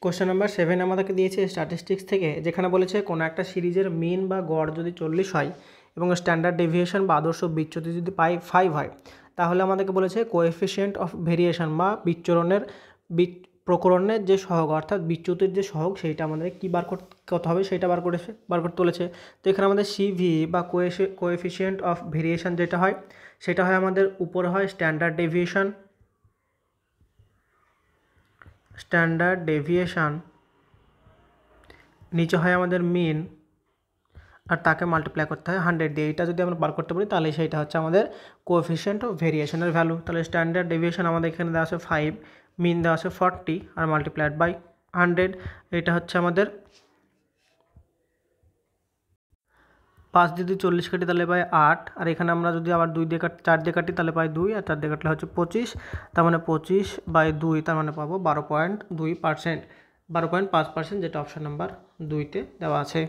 Question number 7 আমাদেরকে দিয়েছে statistics থেকে, যেখানে বলেছে কোনো একটা সিরিজের মিন বা গড় যদি 40 হয় এবং স্ট্যান্ডার্ড ডেভিয়েশন বা আদর্শ বিচ্যুতি যদি 5 হয়, তাহলে আমাদেরকে বলেছে কোএফিসিয়েন্ট অফ ভেরিয়েশন বা প্রকরণের যে সহগ অর্থাৎ বিচ্যুতির যে সহগ সেইটা আমাদের কী বার করতে হবে সেইটা বার করতে বলেছে। তো এখানে আমাদের সিভি বা কোএফিসিয়েন্ট অফ ভেরিয়েশন যেটা হয় সেটা হয় আমাদের উপরে হয় স্ট্যান্ডার্ড ডেভিয়েশন, নিচে হয় আমাদের মিন, আর তাকে মাল্টিপ্লাই করতে হয় 100 দিয়ে। এটা যদি আমরা বার করতে পারি তাহলে সেইটা হচ্ছে আমাদের কোএফিসিয়েন্ট অফ ভেরিয়েশনের ভ্যালু। তাহলে স্ট্যান্ডার্ড ডেভিয়েশন আমাদের এখানে দেওয়া আছে 5, মিন দেওয়া আছে 40 আর মাল্টিপ্লাইড বাই 100। এটা হচ্ছে আমাদের 5 দিয়ে 40 কাটি তাহলে পাই 8, আর এখানে আমরা যদি আবার 2 দিয়ে 4 দিয়ে কাটি তাহলে পাই 2, আর 4 দিয়ে কাটলে হচ্ছে 25। তার মানে 25/2, তার মানে পাবো 12.2%, 12.5%, যেটা অপশন নাম্বার 2তে দেওয়া আছে।